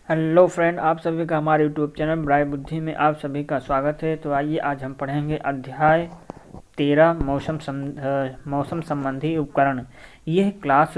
Hello friend, आप सभी का हमारे यूट्यूब चैनल ब्राइट बुद्धि में आप सभी का स्वागत है। तो आइए आज हम पढ़ेंगे अध्याय 13 मौसम संबंधी उपकरण। यह क्लास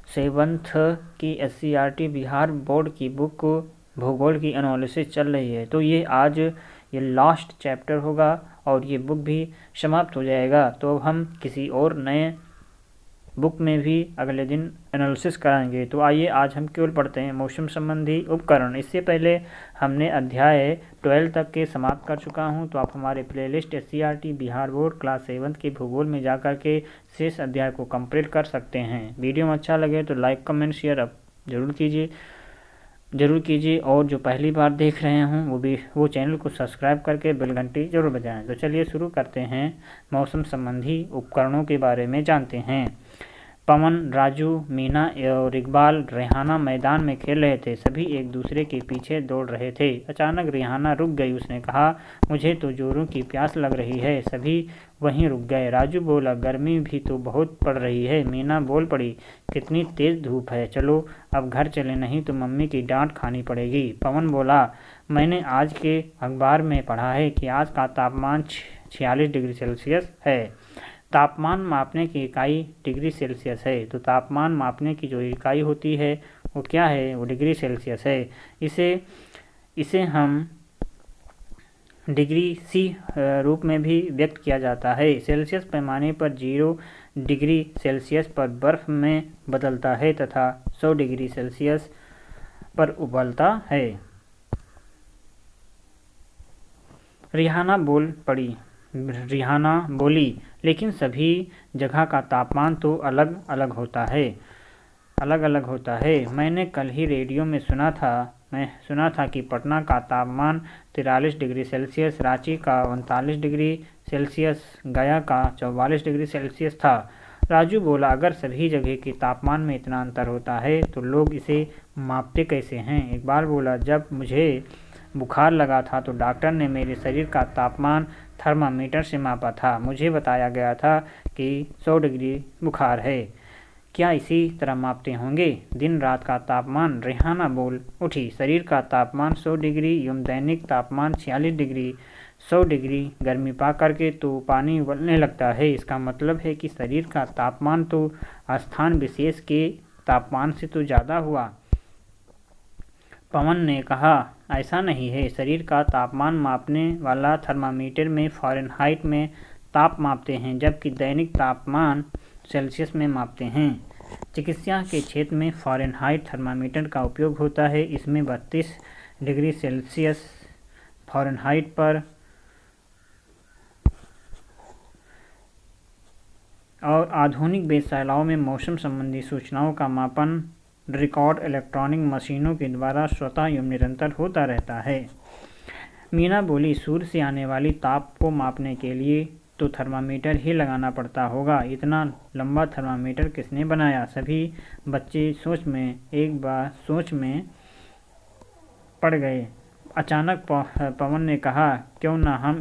7th की SCERT बिहार बोर्ड की बुक भूगोल की एनालिसिस चल रही है। तो ये लास्ट चैप्टर होगा और ये बुक भी समाप्त हो जाएगा। तो हम किसी और नए बुक में भी अगले दिन एनालिसिस कराएंगे। तो आइए आज हम केवल पढ़ते हैं मौसम संबंधी उपकरण। इससे पहले हमने अध्याय 12 तक के समाप्त कर चुका हूं। तो आप हमारे playlist SCERT Bihar board class 7 के भूगोल में जाकर के शेष अध्याय को कंप्लीट कर सकते हैं। वीडियो में अच्छा लगे तो लाइक कमेंट शेयर अब जरूर कीजिए और जो पहली बार देख रहे हों वो चैनल को सब्सक्राइब करके बेल घंटी जरूर बजाएं। तो चलिए शुरू करते हैं। मौसम संबंधी उपकरणों के बारे में जानते हैं। पवन, राजू, मीना और इकबाल रेहाना मैदान में खेल रहे थे। सभी एक दूसरे के पीछे दौड़ रहे थे। अचानक रेहाना रुक गई। उसने कहा, मुझे तो जोरों की प्यास लग रही है। सभी वहीं रुक गए। राजू बोला, गर्मी भी तो बहुत पड़ रही है। मीना बोल पड़ी, कितनी तेज धूप है। चलो अब घर चले, नहीं तो मम्मी की डांट खानी पड़ेगी। पवन बोला, मैंने आज के अखबार में पढ़ा है कि आज का तापमान 46 डिग्री सेल्सियस है। तापमान मापने की इकाई डिग्री सेल्सियस है। तो तापमान मापने की जो इकाई होती है वो क्या है? वो डिग्री सेल्सियस है। इसे हम डिग्री सी रूप में भी व्यक्त किया जाता है। सेल्सियस पैमाने पर 0 डिग्री सेल्सियस पर बर्फ में बदलता है तथा 100 डिग्री सेल्सियस पर उबलता है। रिहाना बोली, लेकिन सभी जगह का तापमान तो अलग अलग होता है। मैंने कल ही रेडियो में सुना था कि पटना का तापमान 43 डिग्री सेल्सियस, रांची का 39 डिग्री सेल्सियस, गया का 44 डिग्री सेल्सियस था। राजू बोला, अगर सभी जगह के तापमान में इतना अंतर होता है तो लोग इसे मापते कैसे हैं? इकबाल बोला, जब मुझे बुखार लगा था तो डॉक्टर ने मेरे शरीर का तापमान थर्मामीटर से मापा था। मुझे बताया गया था कि 100 डिग्री बुखार है। क्या इसी तरह मापते होंगे दिन रात का तापमान? रेहाना बोल उठी, शरीर का तापमान 100 डिग्री एवं दैनिक तापमान 46 डिग्री। 100 डिग्री गर्मी पा करके तो पानी उबलने लगता है। इसका मतलब है कि शरीर का तापमान तो स्थान विशेष के तापमान से तो ज़्यादा हुआ। पवन ने कहा, ऐसा नहीं है। शरीर का तापमान मापने वाला थर्मामीटर में फ़ारेनहाइट में ताप मापते हैं, जबकि दैनिक तापमान सेल्सियस में मापते हैं। चिकित्सा के क्षेत्र में फ़ारेनहाइट थर्मामीटर का उपयोग होता है। इसमें 32 डिग्री सेल्सियस फ़ारेनहाइट पर और आधुनिक वेधशालाओं में मौसम संबंधी सूचनाओं का मापन रिकॉर्ड इलेक्ट्रॉनिक मशीनों के द्वारा स्वतः एवं निरंतर होता रहता है। मीना बोली, सूर्य से आने वाली ताप को मापने के लिए तो थर्मामीटर ही लगाना पड़ता होगा। इतना लंबा थर्मामीटर किसने बनाया? सभी बच्चे एक बार सोच में पड़ गए। अचानक पवन ने कहा, क्यों ना हम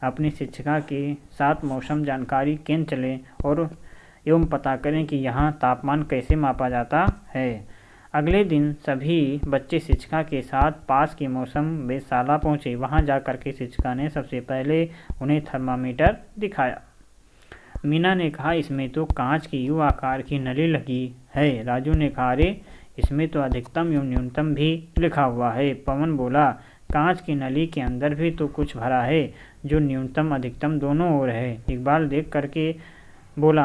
अपनी शिक्षिका के साथ मौसम जानकारी केंद्र चलें और एवं पता करें कि यहाँ तापमान कैसे मापा जाता है। अगले दिन सभी बच्चे शिक्षिका के साथ पास की मौसम वेधशाला पहुँचे। वहाँ जाकर के शिक्षिका ने सबसे पहले उन्हें थर्मामीटर दिखाया। मीना ने कहा, इसमें तो कांच की यू आकार की नली लगी है। राजू ने कहा, अरे इसमें तो अधिकतम एवं न्यूनतम भी लिखा हुआ है। पवन बोला, कांच की नली के अंदर भी तो कुछ भरा है जो न्यूनतम अधिकतम दोनों ओर है। इकबाल देख करके बोला,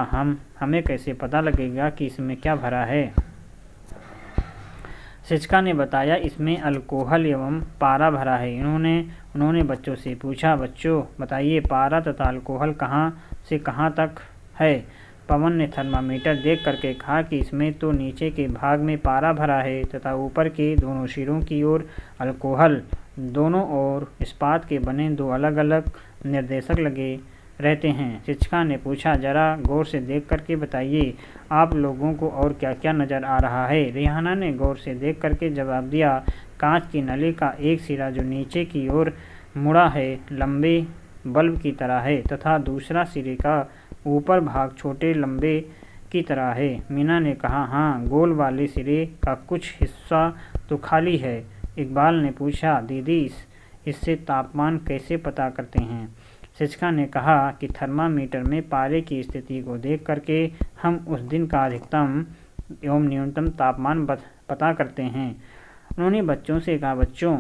हमें कैसे पता लगेगा कि इसमें क्या भरा है? शिक्षिका ने बताया, इसमें अल्कोहल एवं पारा भरा है। उन्होंने बच्चों से पूछा, बच्चों बताइए, पारा तथा अल्कोहल कहाँ से कहाँ तक है? पवन ने थर्मामीटर देख करके कहा कि इसमें तो नीचे के भाग में पारा भरा है तथा ऊपर के दोनों सिरों की ओर अल्कोहल। दोनों ओर इस्पात के बने 2 अलग अलग निर्देशक लगे रहते हैं। शिक्षिका ने पूछा, जरा गौर से देख करके बताइए, आप लोगों को और क्या क्या नज़र आ रहा है? रेहाना ने गौर से देख करके जवाब दिया, कांच की नली का एक सिरा जो नीचे की ओर मुड़ा है लंबे बल्ब की तरह है तथा दूसरा सिरे का ऊपर भाग छोटे लंबे की तरह है। मीना ने कहा, हाँ, गोल वाले सिरे का कुछ हिस्सा तो खाली है। इकबाल ने पूछा, दीदी इससे तापमान कैसे पता करते हैं? शिक्षिका ने कहा कि थर्मामीटर में पारे की स्थिति को देख करके हम उस दिन का अधिकतम एवं न्यूनतम तापमान पता करते हैं। उन्होंने बच्चों से कहा, बच्चों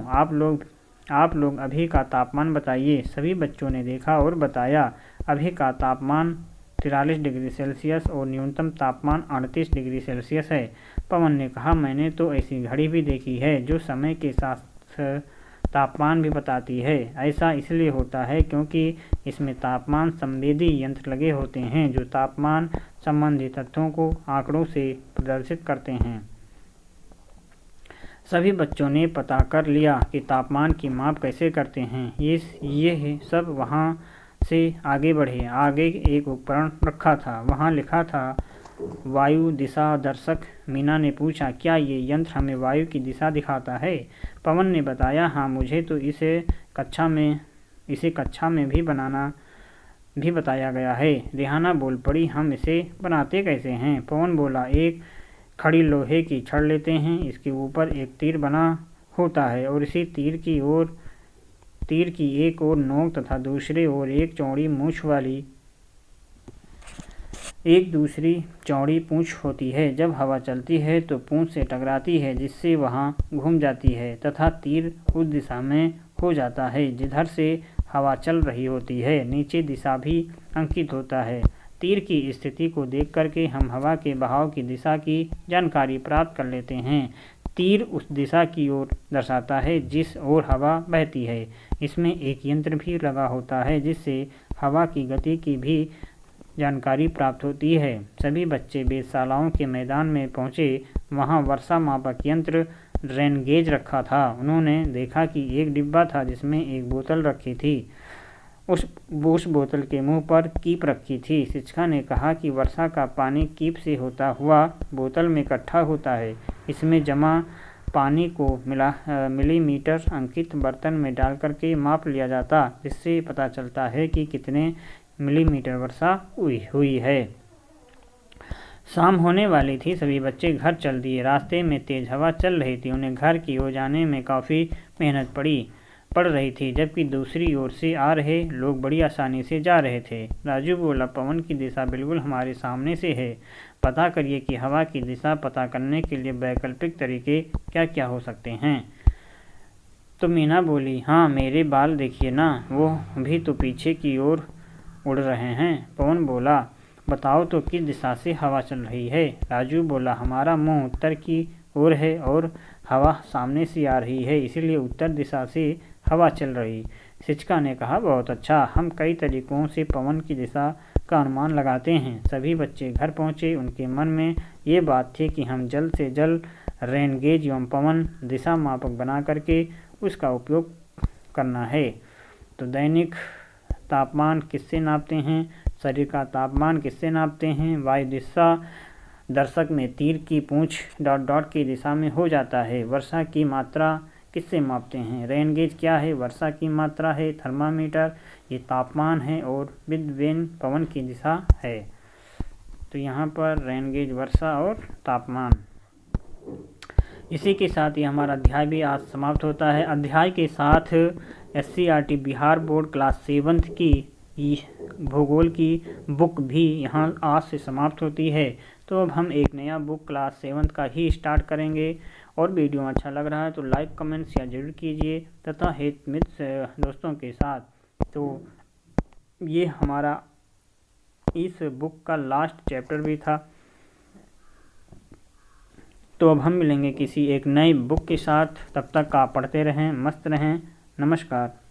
आप लोग अभी का तापमान बताइए। सभी बच्चों ने देखा और बताया। अभी का तापमान 43 डिग्री सेल्सियस और न्यूनतम तापमान 38 डिग्री सेल्सियस है। पवन ने कहा, मैंने तो ऐसी घड़ी भी देखी है जो समय के साथ तापमान भी बताती है। ऐसा इसलिए होता है क्योंकि इसमें तापमान संवेदी यंत्र लगे होते हैं जो तापमान संबंधी तथ्यों को आंकड़ों से प्रदर्शित करते हैं। सभी बच्चों ने पता कर लिया कि तापमान की माप कैसे करते हैं। ये सब वहाँ से आगे बढ़े। आगे एक उपकरण रखा था, वहाँ लिखा था वायु दिशा दर्शक। मीना ने पूछा, क्या ये यंत्र हमें वायु की दिशा दिखाता है? पवन ने बताया, हाँ, मुझे तो इसे कक्षा में भी बताया गया है। रेहाना बोल पड़ी, हम इसे बनाते कैसे हैं? पवन बोला, एक खड़ी लोहे की छड़ लेते हैं, इसके ऊपर एक तीर बना होता है और इसी तीर की एक ओर नोक तथा दूसरी ओर एक दूसरी चौड़ी पूंछ होती है। जब हवा चलती है तो पूंछ से टकराती है, जिससे वहां घूम जाती है तथा तीर उस दिशा में हो जाता है जिधर से हवा चल रही होती है। नीचे दिशा भी अंकित होता है। तीर की स्थिति को देख करके हम हवा के बहाव की दिशा की जानकारी प्राप्त कर लेते हैं। तीर उस दिशा की ओर दर्शाता है जिस ओर हवा बहती है। इसमें एक यंत्र भी लगा होता है जिससे हवा की गति की भी जानकारी प्राप्त होती है। सभी बच्चे वेधशालाओं के मैदान में पहुंचे। वहां वर्षा मापक यंत्र रेन गेज रखा था। उन्होंने देखा कि एक डिब्बा था जिसमें एक बोतल रखी थी। उस बोतल के मुंह पर कीप रखी थी। शिक्षिका ने कहा कि वर्षा का पानी कीप से होता हुआ बोतल में इकट्ठा होता है। इसमें जमा पानी को मिलीमीटर अंकित बर्तन में डाल करके माप लिया जाता, जिससे पता चलता है कि कितने मिलीमीटर वर्षा हुई है। शाम होने वाली थी। सभी बच्चे घर चल दिए। रास्ते में तेज हवा चल रही थी। उन्हें घर की ओर जाने में काफ़ी मेहनत पड़ रही थी, जबकि दूसरी ओर से आ रहे लोग बड़ी आसानी से जा रहे थे। राजू बोला, पवन की दिशा बिल्कुल हमारे सामने से है। पता करिए कि हवा की दिशा पता करने के लिए वैकल्पिक तरीके क्या क्या हो सकते हैं। तो मीना बोली, हाँ, मेरे बाल देखिए ना, वो भी तो पीछे की ओर उड़ रहे हैं। पवन बोला, बताओ तो किस दिशा से हवा चल रही है? राजू बोला, हमारा मुंह उत्तर की ओर है और हवा सामने से आ रही है, इसलिए उत्तर दिशा से हवा चल रही। शिक्षिका ने कहा, बहुत अच्छा, हम कई तरीकों से पवन की दिशा का अनुमान लगाते हैं। सभी बच्चे घर पहुंचे। उनके मन में ये बात थी कि हम जल्द से जल्द रेन गेज एवं पवन दिशा मापक बना करके उसका उपयोग करना है। तो दैनिक तापमान किससे नापते हैं? शरीर का तापमान किससे नापते हैं? वायु दिशा दर्शक में तीर की पूंछ डॉट की दिशा में हो जाता है। वर्षा की मात्रा किससे मापते हैं? रेन गेज क्या है? वर्षा की मात्रा है। थर्मामीटर ये तापमान है और विद्वेन पवन की दिशा है। तो यहाँ पर रेन गेज, वर्षा और तापमान। इसी के साथ ही हमारा अध्याय भी आज समाप्त होता है। अध्याय के साथ SCERT Bihar board class 7th की भूगोल की बुक भी यहाँ आज से समाप्त होती है। तो अब हम एक नया बुक क्लास 7th का ही स्टार्ट करेंगे। और वीडियो अच्छा लग रहा है तो लाइक, कमेंट, शेयर जरूर कीजिए तथा हित मित्र दोस्तों के साथ। तो ये हमारा इस बुक का लास्ट चैप्टर भी था। तो अब हम मिलेंगे किसी एक नई बुक के साथ। तब तक आप पढ़ते रहें, मस्त रहें। नमस्कार।